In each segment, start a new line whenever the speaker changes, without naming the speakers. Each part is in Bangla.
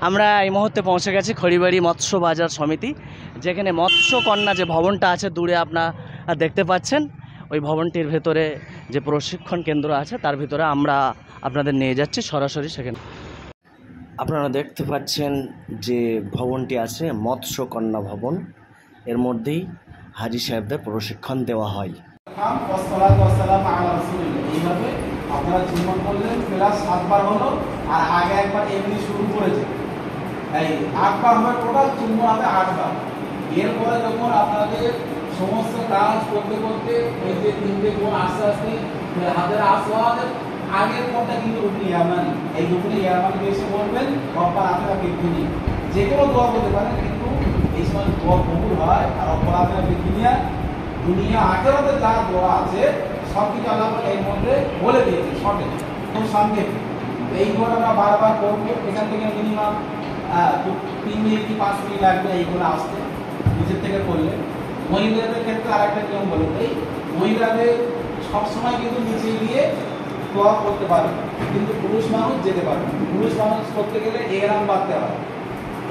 আমরা এই মুহূর্তে পৌঁছে গেছি খড়িবাড়ি মৎস্য বাজার সমিতি, যেখানে মৎস্যকন্যা যে ভবনটা আছে দূরে আপনারা দেখতে পাচ্ছেন, ওই ভবনটির ভেতরে যে প্রশিক্ষণ কেন্দ্র আছে তার ভিতরে আমরা আপনাদের নিয়ে যাচ্ছি সরাসরি সেখানে। আপনারা দেখতে পাচ্ছেন যে ভবনটি আছে মৎস্যকন্যা ভবন, এর মধ্যেই হাজী সাহেবদের প্রশিক্ষণ দেওয়া হয়।
এইভাবে আপনারা চুম্বন করলেন, প্লাস 7 বার হলো, আর আগে একবার এমনি শুরু করেছে, এই 8 বার হবে টোটাল, চুম্বন হবে 8 বার। এরপরে যখন আপনাদের সমস্ত কাজ করতে করতে এই যে 3টে গুণ আস্তে আস্তে হাতের আসওয়াদের আগের কোনটা কিন্তু রুকনি ইয়ামানি, এই রুকনি ইয়ামানি এসে বলবেন রব্বানা আতিনা ফিদ দুনিয়া, যে কোনো দোয়া করতে পারেন, কিন্তু এই সময় দোয়া কবুল হয়। আর রব্বানা আতিনা ফিদ দুনিয়া, দুনিয়া আখিরাতে যা দোয়া আছে সব কিছু আল্লাহ এর মধ্যে বলে দিয়েছে শর্টে, খুব সংক্ষেপে। এই দোয়া আমরা বারবার করবো। এখান থেকে মিনিমাম 3 মিনিট কি 5 মিনিট লাগবে এইগুলো আসতে, নিজের থেকে করলে। মহিলাদের ক্ষেত্রে আরেকটা নিয়ম বলে দেই, মহিলাদের সবসময় কিন্তু নিচে গিয়ে দোয়া করতে পারবে, কিন্তু পুরুষ মানুষ যেতে পারবে। পুরুষ মানুষ করতে গেলে এহরাম বাঁধতে হয়।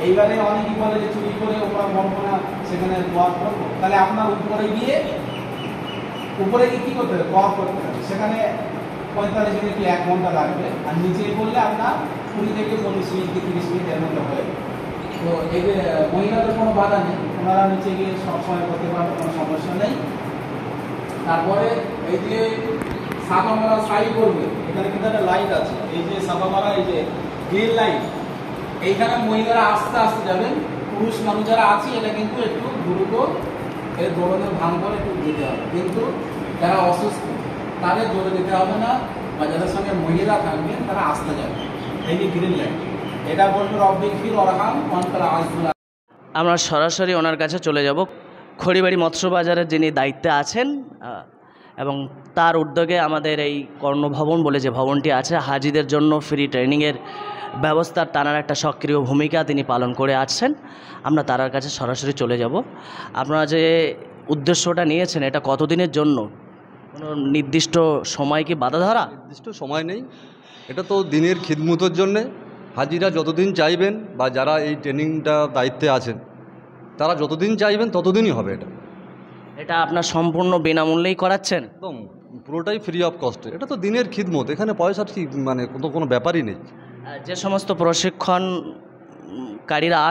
এইবারে অনেকেই বলে যে চুরি করে ওরা মরবো না, সেখানে দোয়া করবো, তাহলে আপনার উপরে গিয়ে কি করতে হবে? দোয়া করতে হবে। সেখানে 45 মিনিট কি 1 ঘন্টা লাগবে, আর নিচে করলে আপনার 20 থেকে 25 মিনিট কি 30 মিনিট এর মধ্যে হয়। তো এই যে মহিলাদের কোনো বাধা নেই, ওনারা নিচে গিয়ে সবসময় করতে পারবে, কোনো সমস্যা নেই। তারপরে এই যে সাফা মারা সাই করবে, এখানে কিন্তু একটা লাইট আছে, এই যে সাফা মারা, এই যে গ্রিন লাইট, এইখানে মহিলারা আস্তে আস্তে যাবেন। পুরুষ মানুষ যারা আছে এটা কিন্তু একটু দ্রুত এর দৌড়ানোর ভাঙ করে একটু দিতে হবে, কিন্তু যারা অসুস্থ তাদের দৌড়ে দিতে হবে না, বা যাদের সঙ্গে মহিলা থাকবেন তারা আস্তে যাবে। এই যে গ্রিন লাইট, এটা বলবে রব্বিক ফির অরহাম ওয়ান্তাল আযমুল।
আমরা সরাসরি ওনার কাছে চলে যাব। খড়িবাড়ি মৎস্য বাজারের যিনি দায়িত্বে আছেন এবং তার উদ্যোগে আমাদের এই কর্ণভবন বলে যে ভবনটি আছে, হাজিদের জন্য ফ্রি ট্রেনিংয়ের ব্যবস্থার তার একটা সক্রিয় ভূমিকা তিনি পালন করে আসছেন। আমরা তার কাছে সরাসরি চলে যাব। আপনারা যে উদ্দেশ্যটা নিয়েছেন এটা কতদিনের জন্য? কোনো নির্দিষ্ট সময় কি বাধা ধরা?
নির্দিষ্ট সময় নেই, এটা তো দিনের খিদমতের জন্যে। হাজিরা যতদিন চাইবেন বা যারা এই ট্রেনিংটা দায়িত্বে আছেন তারা যতদিন চাইবেন ততদিনই হবে।
এটা আপনার সম্পূর্ণ বিনামূল্যেই করাচ্ছেন?
একদম পুরোটাই ফ্রি অফ কস্টে। এটা তো দিনের খিদমত, এখানে পয়সার কি মানে কোনো ব্যাপারই নেই।
যে সমস্ত প্রশিক্ষণকারীরা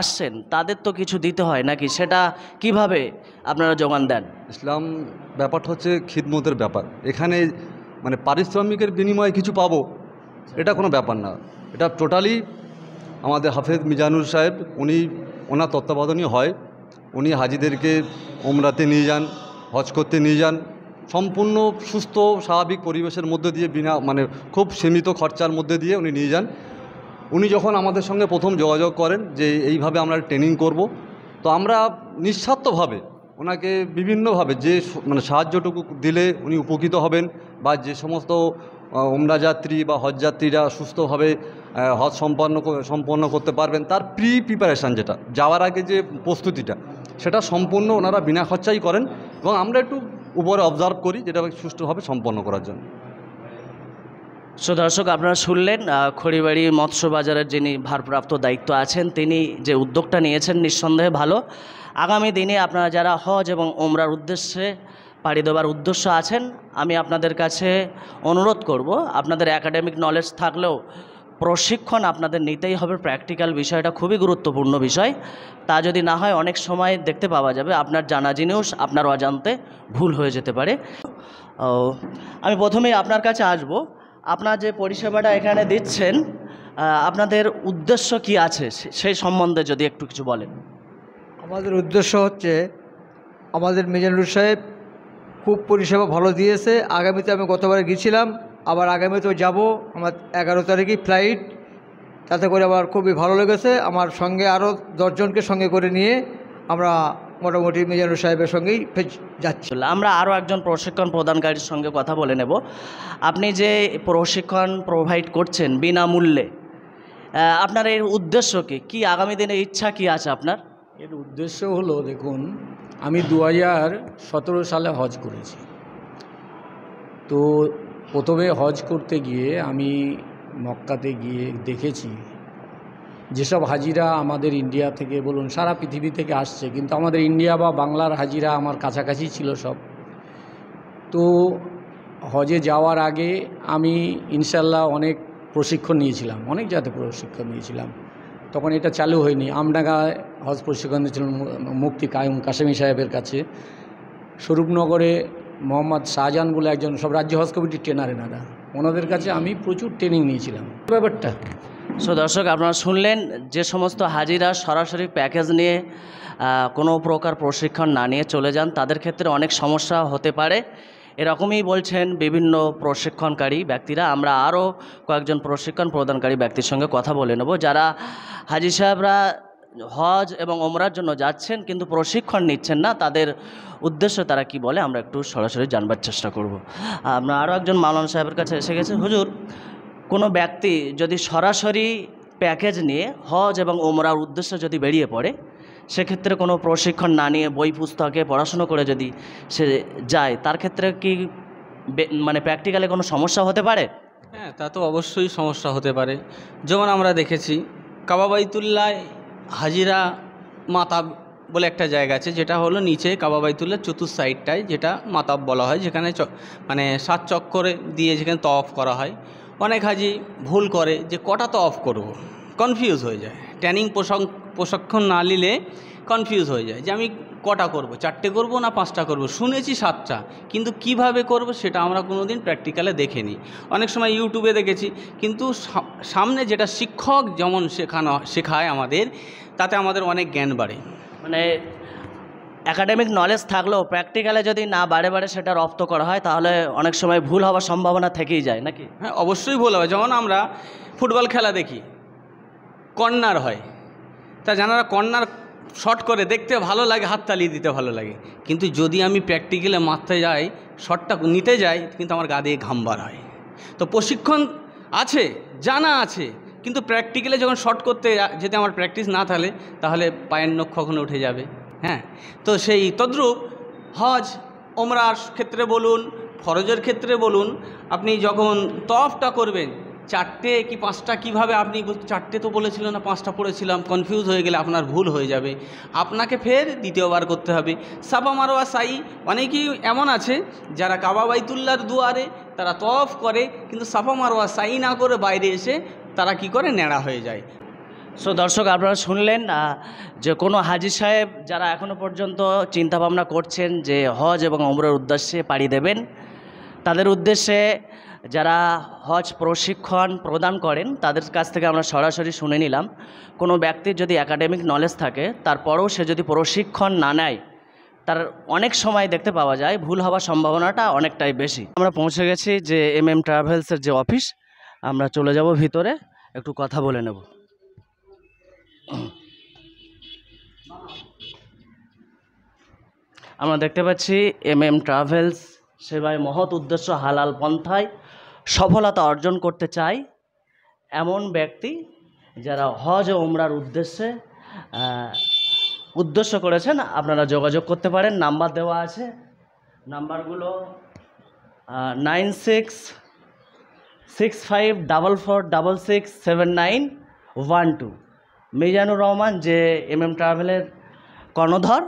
আসছেন তাদের তো কিছু দিতে হয় নাকি, সেটা কিভাবে আপনারা যোগান দেন?
ইসলাম ব্যাপারটা হচ্ছে খিদমতের ব্যাপার। এখানে মানে পারিশ্রমিকের বিনিময়ে কিছু পাবো এটা কোনো ব্যাপার না। এটা টোটালি আমাদের হাফেজ মিজানুর সাহেব, ওনার তত্ত্বাবধানেই হয়। উনি হাজিদেরকে ওমরাতে নিয়ে যান, হজ করতে নিয়ে যান, সম্পূর্ণ সুস্থ স্বাভাবিক পরিবেশের মধ্যে দিয়ে, বিনা মানে খুব সীমিত খরচার মধ্যে দিয়ে উনি নিয়ে যান। উনি যখন আমাদের সঙ্গে প্রথম যোগাযোগ করেন যে এইভাবে আমরা ট্রেনিং করব, তো আমরা নিঃস্বার্থভাবে ওনাকে বিভিন্নভাবে যে মানে সাহায্যটুকু দিলে উনি উপকৃত হবেন, বা যে সমস্ত ওমরা যাত্রী বা হজ যাত্রীরা সুস্থভাবে হজ সম্পন্ন করতে পারবেন, তার প্রিপারেশান যেটা যাওয়ার আগে যে প্রস্তুতিটা, সেটা সম্পূর্ণ ওনারা বিনা খরচাই করেন, এবং আমরা একটু উপরে অবজার্ভ করি যেটা সুষ্ঠুভাবে সম্পন্ন করার জন্য।
সো দর্শক, আপনারা শুনলেন খড়িবাড়ি মৎস্য বাজারের যিনি ভারপ্রাপ্ত দায়িত্ব আছেন, তিনি যে উদ্যোগটা নিয়েছেন নিঃসন্দেহে ভালো। আগামী দিনে আপনারা যারা হজ এবং ওমরার উদ্দেশ্যে পাড়ি দেওয়ার উদ্দেশ্য আছেন, আমি আপনাদের কাছে অনুরোধ করব, আপনাদের একাডেমিক নলেজ থাকলেও প্রশিক্ষণ আপনাদের নিতেই হবে। প্র্যাকটিক্যাল বিষয়টা খুবই গুরুত্বপূর্ণ বিষয়। তা যদি না হয় অনেক সময় দেখতে পাওয়া যাবে আপনার জানা জিনিস আপনার অজান্তে ভুল হয়ে যেতে পারে। আমি প্রথমেই আপনার কাছে আসব। আপনার যে পরিষেবাটা এখানে দিচ্ছেন, আপনাদের উদ্দেশ্য কি আছে সেই সম্বন্ধে যদি একটু কিছু বলেন।
আমাদের উদ্দেশ্য হচ্ছে, আমাদের মিজানুর সাহেব খুব পরিষেবা ভালো দিয়েছে। আগামীতে আমি গতবারে গিয়েছিলাম, আবার আগামীতেও যাব। আমার 11 তারিখে ফ্লাইট, তাতে করে আমার খুবই ভালো লেগেছে। আমার সঙ্গে আরও 10 জনকে সঙ্গে করে নিয়ে আমরা মোটামুটি মিজানুর সাহেবের সঙ্গেই যাচ্ছি।
আমরা আরও একজন প্রশিক্ষণ প্রদানকারীর সঙ্গে কথা বলে নেব। আপনি যে প্রশিক্ষণ প্রোভাইড করছেন বিনামূল্যে, আপনার এর উদ্দেশ্য কি? আগামী দিনে ইচ্ছা কি আছে আপনার?
এর উদ্দেশ্য হলো, দেখুন, আমি 2017 সালে হজ করেছি। তো প্রথমে হজ করতে গিয়ে আমি মক্কাতে গিয়ে দেখেছি যেসব হাজিরা আমাদের ইন্ডিয়া থেকে বলুন সারা পৃথিবী থেকে আসছে, কিন্তু আমাদের ইন্ডিয়া বা বাংলার হাজিরা আমার কাছাকাছি ছিল সব। তো হজে যাওয়ার আগে আমি ইনশাল্লাহ অনেক প্রশিক্ষণ নিয়েছিলাম, অনেক জায়গাতে প্রশিক্ষণ নিয়েছিলাম। তখন এটা চালু হয়নি। আমডাঙ্গায় হজ প্রশিক্ষণ দিয়েছিলাম মুফতি কায়ুম কাশেমি সাহেবের কাছে। স্বরূপনগরে মোহাম্মদ শাহজাহান বলে একজন, সব রাজ্য হজ কমিটির ট্রেনার এনারা, ওনাদের কাছে আমি প্রচুর ট্রেনিং নিয়েছিলাম ব্যাপারটা।
সো দর্শক, আপনারা শুনলেন যে সমস্ত হাজিরা সরাসরি প্যাকেজ নিয়ে কোনো প্রকার প্রশিক্ষণ না নিয়ে চলে যান, তাদের ক্ষেত্রে অনেক সমস্যা হতে পারে, এরকমই বলছেন বিভিন্ন প্রশিক্ষণকারী ব্যক্তিরা। আমরা আরও কয়েকজন প্রশিক্ষণ প্রদানকারী ব্যক্তির সঙ্গে কথা বলে নেব, যারা হাজি সাহেবরা হজ এবং ওমরার জন্য যাচ্ছেন কিন্তু প্রশিক্ষণ নিচ্ছেন না, তাদের উদ্দেশ্য তারা কি বলে আমরা একটু সরাসরি জানবার চেষ্টা করব। আমরা আরও একজন মাওলানা সাহেবের কাছে এসে গেছে। হুজুর, কোনো ব্যক্তি যদি সরাসরি প্যাকেজ নিয়ে হজ এবং ওমরার উদ্দেশ্যে যদি বেরিয়ে পড়ে, সেক্ষেত্রে কোনো প্রশিক্ষণ না নিয়ে বই পুস্তকে পড়াশুনো করে যদি সে যায়, তার ক্ষেত্রে কি মানে প্র্যাকটিক্যালি কোনো সমস্যা হতে পারে?
হ্যাঁ, তা তো অবশ্যই সমস্যা হতে পারে। যেমন আমরা দেখেছি কাবা বাইতুল্লাহ হাজিরা মাতাব বলে একটা জায়গা আছে, যেটা হলো নিচে কাবা বাইতুল্লাহ চতুর্থ সাইডটায়, যেটা মাতাব বলা হয়, যেখানে মানে 7 চক্করে দিয়ে যেখানে তওয়াফ করা হয়। অনেক হাজি ভুল করে যে কটা তওয়াফ করব, কনফিউজ হয়ে যায়। ট্রেনিং প্রশিক্ষণ না নিলে কনফিউজ হয়ে যায় যে আমি কটা করব, 4টে করব না 5টা করব। শুনেছি 7টা, কিন্তু কিভাবে করব সেটা আমরা কোনো দিন প্র্যাকটিক্যালে দেখিনি। অনেক সময় ইউটিউবে দেখেছি, কিন্তু সামনে যেটা শিক্ষক যেমন শেখায় আমাদের, তাতে আমাদের অনেক জ্ঞান বাড়ে।
মানে একাডেমিক নলেজ থাকলেও প্র্যাকটিক্যালে যদি না বারে বারে সেটা রপ্ত করা হয়, তাহলে অনেক সময় ভুল হওয়ার সম্ভাবনা থেকেই যায় নাকি?
হ্যাঁ, অবশ্যই ভুল হবে। যেমন আমরা ফুটবল খেলা দেখি, কর্নার হয়, তা যারা কর্নার শট করে দেখতে ভালো লাগে, হাততালি দিতে ভালো লাগে, কিন্তু যদি আমি প্র্যাকটিক্যালে মারতে যাই, শটটা নিতে যাই, কিন্তু আমার গা দিয়ে ঘাম বার হয়। তো প্রশিক্ষণ আছে, জানা আছে, কিন্তু প্র্যাকটিক্যালে যখন শট করতে যেতে আমার প্র্যাকটিস না থাকলে, তাহলে পায়ের নখ কখনো উঠে যাবে। হ্যাঁ, তো সেই তদ্রূপ হজ ওমরার ক্ষেত্রে বলুন, ফরজের ক্ষেত্রে বলুন, আপনি যখন তওয়াফটা করবেন 4টে কি 5টা, কীভাবে আপনি 4টে তো বলেছিল না 5টা পড়েছিলাম, কনফিউজ হয়ে গেলে আপনার ভুল হয়ে যাবে, আপনাকে ফের দ্বিতীয়বার করতে হবে। সাফা মারওয়া সাই, অনেকেই এমন আছে যারা কাবা বাইতুল্লাহর দুয়ারে তারা তওয়াফ করে, কিন্তু সাফা মারওয়া সাই না করে বাইরে এসে তারা কি করে, ন্যাড়া হয়ে যায়।
সো দর্শক, আপনারা শুনলেন যে কোনো হাজি সাহেব যারা এখনও পর্যন্ত চিন্তাভাবনা করছেন যে হজ এবং ওমরার উদ্দেশ্যে পাড়ি দেবেন, তাদের উদ্দেশ্যে যারা হজ প্রশিক্ষণ প্রদান করেন তাদের কাছ থেকে আমরা সরাসরি শুনে নিলাম, কোনো ব্যক্তির যদি একাডেমিক নলেজ থাকে তারপরেও সে যদি প্রশিক্ষণ না নেয়, তার অনেক সময় দেখতে পাওয়া যায় ভুল হওয়ার সম্ভাবনাটা অনেকটাই বেশি। আমরা পৌঁছে গেছি যে ট্রাভেলসের যে অফিস, আমরা চলে যাব ভিতরে, একটু কথা বলে নেব। আমরা দেখতে পাচ্ছি ট্রাভেলস সেবায় মহৎ উদ্দেশ্য হালাল পন্থায় সফলতা অর্জন করতে চায় এমন ব্যক্তি যারা হজ ও ওমরার উদ্দেশ্য করেছেন। আপনারা যোগাযোগ করতে পারেন, নাম্বার দেওয়া আছে, নাম্বারগুলো 966544667912। মিজানুর রহমান যে ট্রাভেলের কর্ণধর,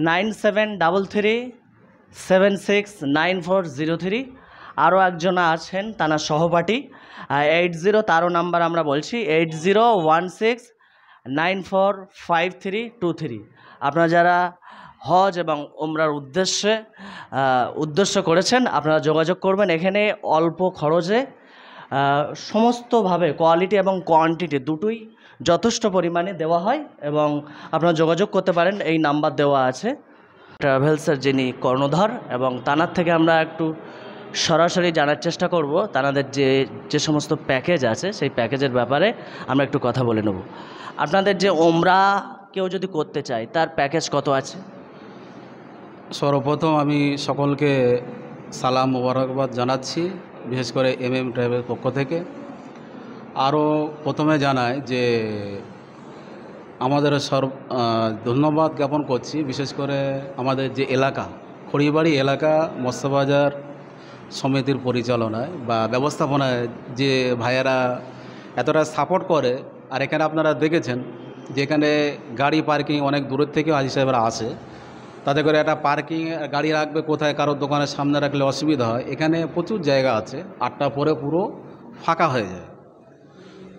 9733769403। আরও একজন আছেন তার সহপাঠী 80, তারও নাম্বার আমরা বলছি 8016945323। আপনারা যারা হজ এবং ওমরার উদ্দেশ্য করেছেন আপনারা যোগাযোগ করবেন। এখানে অল্প খরচে সমস্তভাবে কোয়ালিটি এবং কোয়ান্টিটি দুটোই যথেষ্ট পরিমাণে দেওয়া হয়, এবং আপনারা যোগাযোগ করতে পারেন, এই নাম্বার দেওয়া আছে। ট্রাভেলসের যিনি কর্ণধর, এবং তানার থেকে আমরা একটু সরাসরি জানার চেষ্টা করব তানাদের যে সমস্ত প্যাকেজ আছে সেই প্যাকেজের ব্যাপারে আমরা একটু কথা বলে নেব। আপনাদের যে ওমরা কেউ যদি করতে চায় তার প্যাকেজ কত আছে?
সর্বপ্রথম আমি সকলকে সালাম মোবারকবাদ জানাচ্ছি, বিশেষ করে ট্রাভেলের পক্ষ থেকে। আরও প্রথমে জানাই যে আমাদের ধন্যবাদ জ্ঞাপন করছি, বিশেষ করে আমাদের যে এলাকা খড়িবাড়ি এলাকা মৎস্যবাজার সমিতির পরিচালনায় বা ব্যবস্থাপনায় যে ভাইয়েরা এতটা সাপোর্ট করে আর এখানে আপনারা দেখেছেন যে এখানে গাড়ি পার্কিং অনেক দূরের থেকেও হাজি সাহেবরা আসে, তাতে করে একটা পার্কিং গাড়ি রাখবে কোথায়, কারোর দোকানের সামনে রাখলে অসুবিধা হয়। এখানে প্রচুর জায়গা আছে, 8টা পরে পুরো ফাঁকা হয়ে যায়।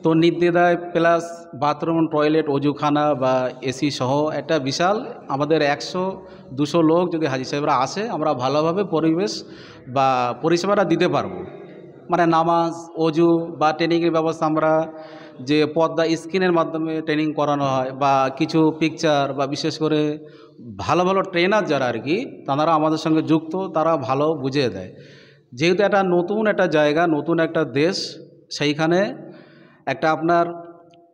তো নির্দ্বিধায় প্লাস বাথরুম, টয়লেট, অজুখানা বা এসি সহ একটা বিশাল আমাদের 100-200 লোক যদি হাজি সাহেবরা আসে, আমরা ভালোভাবে পরিবেশ বা পরিষেবাটা দিতে পারবো। মানে নামাজ, অজু বা ট্রেনিংয়ের ব্যবস্থা, আমরা যে পর্দা স্ক্রিনের মাধ্যমে ট্রেনিং করানো হয় বা কিছু পিকচার বা বিশেষ করে ভালো ভালো ট্রেনার যারা আর কি তারা আমাদের সঙ্গে যুক্ত, তারা ভালো বুঝিয়ে দেয়। যেহেতু একটা নতুন একটা জায়গা, নতুন একটা দেশ, সেইখানে একটা আপনার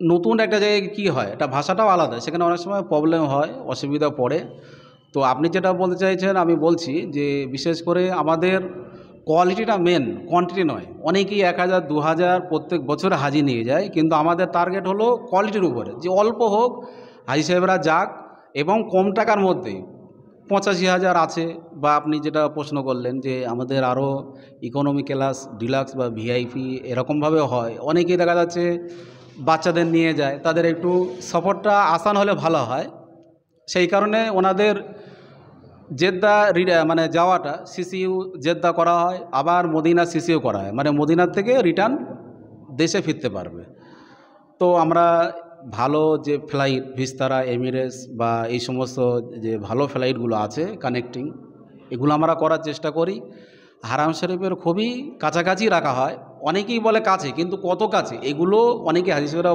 নতুন একটা জায়গায় কী হয়, এটা ভাষাটাও আলাদা, সেখানে অনেক সময় প্রবলেম হয়, অসুবিধা পড়ে। তো আপনি যেটা বলতে চাইছেন আমি বলছি যে বিশেষ করে আমাদের কোয়ালিটিটা মেন, কোয়ান্টিটি নয়। অনেকেই 1000, 2000 প্রত্যেক বছর হাজি নিয়ে যায়, কিন্তু আমাদের টার্গেট হলো কোয়ালিটির উপরে, যে অল্প হোক হাজি সাহেবরা যাক এবং কম টাকার মধ্যেই। 85,000 আছে, বা আপনি যেটা প্রশ্ন করলেন যে আমাদের আরও ইকোনমি ক্লাস, ডিলাক্স বা ভিআইপি এরকমভাবে হয়। অনেকেই দেখা যাচ্ছে বাচ্চাদের নিয়ে যায়, তাদের একটু সফরটা আসান হলে ভালো হয়। সেই কারণে ওনাদের জেদ্দা মানে যাওয়াটা সিসিউ জেদ্দা করা হয়, আবার মদিনা সিসিউ করা হয়, মানে মদিনার থেকে রিটার্ন দেশে ফিরতে পারবে। তো আমরা ভালো যে ফ্লাইট, ভিস্তারা, এমিরেটস বা এই সমস্ত যে ভালো ফ্লাইটগুলো আছে কানেক্টিং, এগুলো আমরা করার চেষ্টা করি। হারাম শরীফের খুবই কাছাকাছি রাখা হয়। অনেকেই বলে কাছে, কিন্তু কত কাছে এগুলো অনেকে হাজি সাহেবরা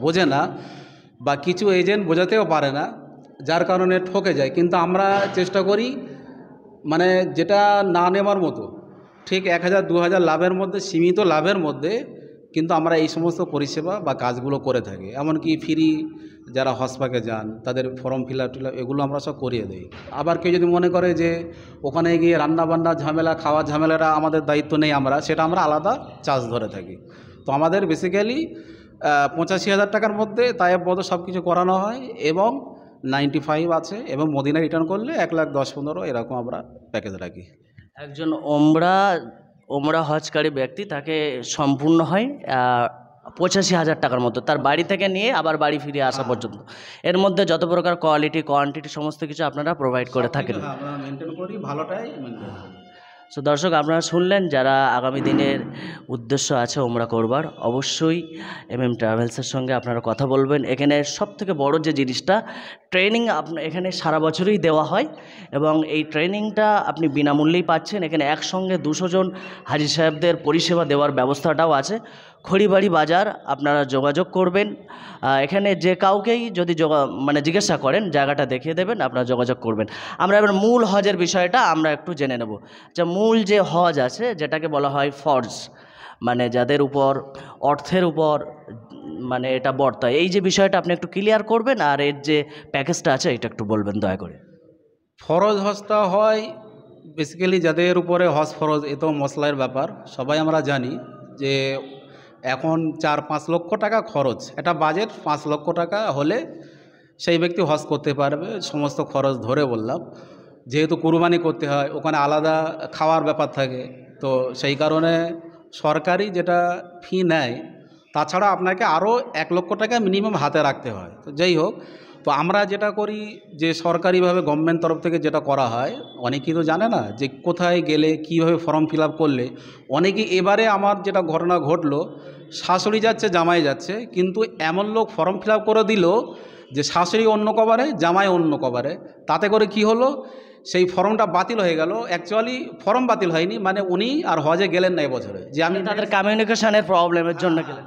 বোঝে না, বা কিছু এজেন্ট বোঝাতেও পারে না, যার কারণে ঠকে যায়। কিন্তু আমরা চেষ্টা করি মানে যেটা না নেওয়ার মতো, ঠিক 1000, 2000 লাভের মধ্যে, সীমিত লাভের মধ্যে কিন্তু আমরা এই সমস্ত পরিষেবা বা কাজগুলো করে থাকি। এমনকি ফ্রি যারা হসপাকে যান তাদের ফর্ম ফিল আপ এগুলো আমরা সব করিয়ে দিই। আবার কেউ যদি মনে করে যে ওখানে গিয়ে রান্নাবান্না ঝামেলা, খাওয়া ঝামেলাটা আমাদের দায়িত্ব নেই, সেটা আমরা আলাদা চার্জ ধরে থাকি। তো আমাদের বেসিক্যালি 85,000 টাকার মধ্যে তায়েব বদর সব কিছু করানো হয়, এবং 95 আছে, এবং মদিনা রিটার্ন করলে 1,10,15 এরকম আমরা প্যাকেজ রাখি।
একজন ওমরা হজকারী ব্যক্তি, তাকে সম্পূর্ণ হয় 85,000 টাকার মতো, তার বাড়ি থেকে নিয়ে আবার বাড়ি ফিরে আসা পর্যন্ত। এর মধ্যে যত প্রকার কোয়ালিটি, কোয়ান্টিটি সমস্ত কিছু আপনারা প্রোভাইড করে থাকেন।
আমরা মেনটেন করি, ভালোটাই মেনটেন করি।
সো দর্শক, আপনারা শুনলেন, যারা আগামী দিনের উদ্দেশ্য আছে ওমরা করবার, অবশ্যই ট্রাভেলসের সঙ্গে আপনারা কথা বলবেন। এখানে সবথেকে বড় যে জিনিসটা, ট্রেনিং এখানে সারা বছরই দেওয়া হয়, এবং এই ট্রেনিংটা আপনি বিনামূল্যেই পাচ্ছেন। এখানে একসঙ্গে 200 জন হাজি সাহেবদের পরিষেবা দেওয়ার ব্যবস্থাটাও আছে। খড়িবাড়ি বাজার, আপনারা যোগাযোগ করবেন। এখানে যে কাউকেই যদি জিজ্ঞাসা করেন, জায়গাটা দেখিয়ে দেবেন, আপনারা যোগাযোগ করবেন। আমরা এবার মূল হজের বিষয়টা আমরা একটু জেনে নেব। যে মূল যে হজ আছে, যেটাকে বলা হয় ফরজ, মানে যাদের উপর অর্থের উপর এটা বর্তায়, এই যে বিষয়টা আপনি একটু ক্লিয়ার করবেন, আর এর যে প্যাকেজটা আছে এটা একটু বলবেন দয়া করে।
ফরজ হজটা হয় বেসিক্যালি যাদের উপরে হজ ফরজ, এ তো মশলার ব্যাপার, সবাই আমরা জানি যে এখন 4-5 লক্ষ টাকা খরচ, এটা বাজেট 5 লক্ষ টাকা হলে সেই ব্যক্তি হজ করতে পারবে, সমস্ত খরচ ধরে বললাম। যেহেতু কুরবানি করতে হয়, ওখানে আলাদা খাওয়ার ব্যাপার থাকে, তো সেই কারণে সরকারি যেটা ফি নেয়, তাছাড়া আপনাকে আরও 1 লক্ষ টাকা মিনিমাম হাতে রাখতে হয়। তো যাই হোক, তো আমরা যেটা করি যে সরকারিভাবে গভর্নমেন্ট তরফ থেকে যেটা করা হয়, অনেকেই তো জানে না যে কোথায় গেলে কীভাবে ফর্ম ফিল আপ করলে। অনেকেই এবারে আমার যেটা ঘটনা ঘটলো, শাশুড়ি যাচ্ছে, জামাই যাচ্ছে, কিন্তু এমন লোক ফর্ম ফিল আপ করে দিল যে শাশুড়ি অন্য কভারে, জামাই অন্য কভারে। তাতে করে কি হলো, সেই ফর্মটা বাতিল হয়ে গেল। অ্যাকচুয়ালি ফর্ম বাতিল হয়নি, উনি আর হজে গেলেন না এবছরে, যে আমি
তাদের কমিউনিকেশনের প্রবলেমের জন্য গেলেন।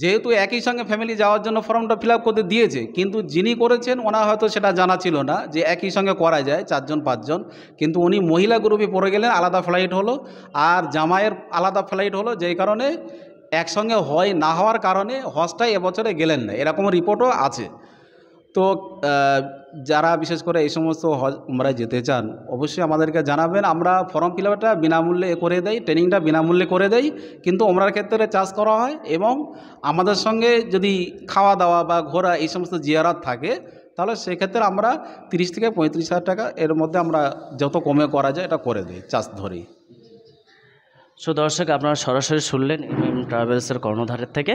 যেহেতু একই সঙ্গে ফ্যামিলি যাওয়ার জন্য ফর্মটা ফিল আপ করতে দিয়েছে, কিন্তু যিনি করেছেন ওনার হয়তো সেটা জানা ছিল না যে একই সঙ্গে করা যায় 4জন 5জন, কিন্তু উনি মহিলা গ্রুপে পড়ে গেলেন, আলাদা ফ্লাইট হলো, আর জামাইয়ের আলাদা ফ্লাইট হলো, যেই কারণে একসঙ্গে হয় না হওয়ার কারণে হজটাই এবছরে গেলেন না, এরকম রিপোর্টও আছে। তো যারা বিশেষ করে এই সমস্ত হজ উমরায় যেতে চান, অবশ্যই আমাদেরকে জানাবেন। আমরা ফর্ম ফিল আপটা বিনামূল্যে করে দেই, ট্রেনিংটা বিনামূল্যে করে দেই, কিন্তু উমরার ক্ষেত্রে চার্জ করা হয়। এবং আমাদের সঙ্গে যদি খাওয়া দাওয়া বা ঘোরা এই সমস্ত জিয়ারাত থাকে, তাহলে সেক্ষেত্রে আমরা 30 থেকে 35,000 টাকা এর মধ্যে আমরা যত কমে করা যায় এটা করে দিই, চার্জ ধরেই।
সো দর্শক, আপনারা সরাসরি শুনলেন ট্রাভেলসের কর্ণধারের থেকে।